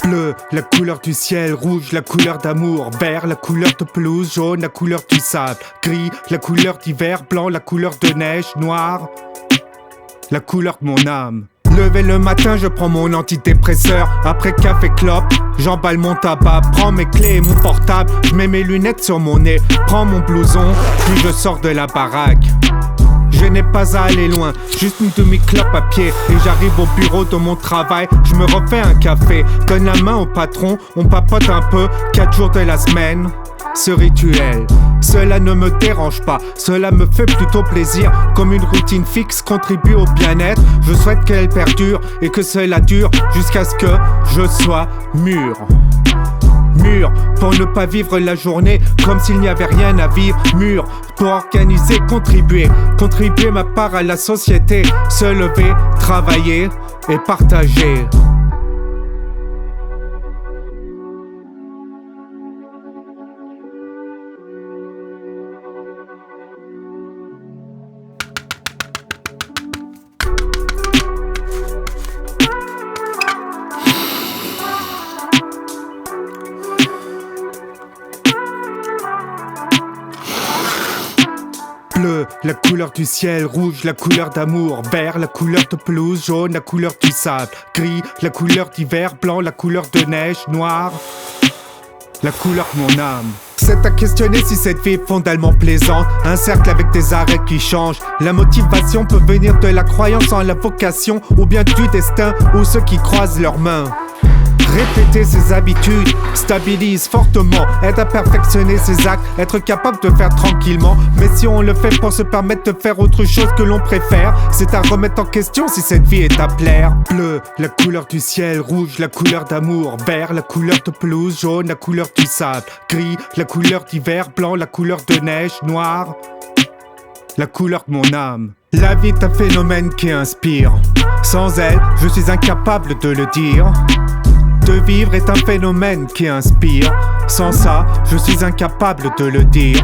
Bleu, la couleur du ciel, rouge, la couleur d'amour, vert, la couleur de pelouse, jaune, la couleur du sable, gris, la couleur d'hiver, blanc, la couleur de neige, noir, la couleur de mon âme. Levé le matin, je prends mon antidépresseur. Après café clope, j'emballe mon tabac. Prends mes clés et mon portable. Je mets mes lunettes sur mon nez. Prends mon blouson, puis je sors de la baraque. Je n'ai pas à aller loin, juste une demi-clope à pied. Et j'arrive au bureau de mon travail. Je me refais un café. Donne la main au patron, on papote un peu. 4 jours de la semaine. Ce rituel, cela ne me dérange pas, cela me fait plutôt plaisir. Comme une routine fixe contribue au bien-être. Je souhaite qu'elle perdure et que cela dure jusqu'à ce que je sois mûr. Mûr pour ne pas vivre la journée comme s'il n'y avait rien à vivre. Mûr pour organiser, contribuer ma part à la société. Se lever, travailler et partager. Bleu, la couleur du ciel, rouge, la couleur d'amour, vert, la couleur de pelouse, jaune, la couleur du sable, gris, la couleur d'hiver, blanc, la couleur de neige, noir, la couleur de mon âme. C'est à questionner si cette vie est fondamentalement plaisante. Un cercle avec des arrêts qui changent. La motivation peut venir de la croyance en la vocation, ou bien du destin, ou ceux qui croisent leurs mains. Répéter ses habitudes stabilise fortement, aide à perfectionner ses actes, être capable de faire tranquillement. Mais si on le fait pour se permettre de faire autre chose que l'on préfère, c'est à remettre en question si cette vie est à plaire. Bleu, la couleur du ciel, rouge, la couleur d'amour, vert, la couleur de pelouse, jaune, la couleur du sable, gris, la couleur d'hiver, blanc, la couleur de neige, noir, la couleur de mon âme. La vie est un phénomène qui inspire. Sans elle, je suis incapable de le dire. De vivre est un phénomène qui inspire. Sans ça, je suis incapable de le dire.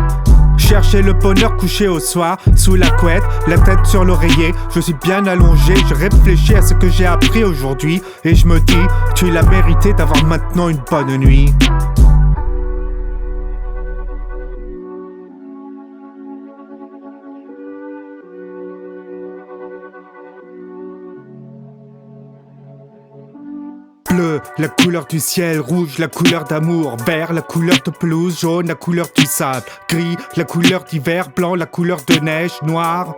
Chercher le bonheur couché au soir, sous la couette, la tête sur l'oreiller. Je suis bien allongé, je réfléchis à ce que j'ai appris aujourd'hui. Et je me dis, tu l'as mérité d'avoir maintenant une bonne nuit. Bleu, la couleur du ciel, rouge, la couleur d'amour, vert, la couleur de pelouse, jaune, la couleur du sable, gris, la couleur d'hiver, blanc, la couleur de neige, noir,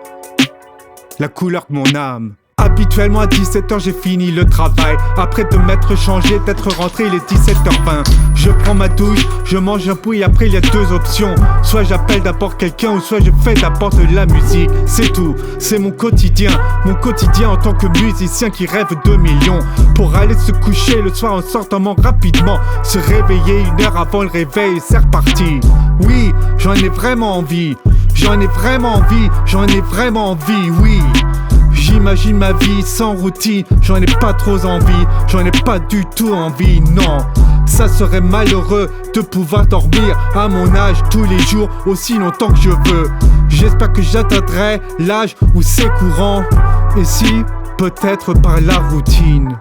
la couleur de mon âme. Habituellement à 17h j'ai fini le travail. Après de m'être changé, d'être rentré, il est 17h20. Je prends ma douche, je mange un pot et après il y a 2 options. Soit j'appelle d'abord quelqu'un ou soit je fais d'abord de la musique. C'est tout, c'est mon quotidien en tant que musicien qui rêve de millions. Pour aller se coucher le soir en sortant rapidement, se réveiller 1 heure avant le réveil et c'est reparti. Oui, j'en ai vraiment envie, oui. J'imagine ma vie sans routine, j'en ai pas trop envie, j'en ai pas du tout envie, non. Ça serait malheureux de pouvoir dormir à mon âge tous les jours aussi longtemps que je veux. J'espère que j'atteindrai l'âge où c'est courant, et si, peut-être par la routine.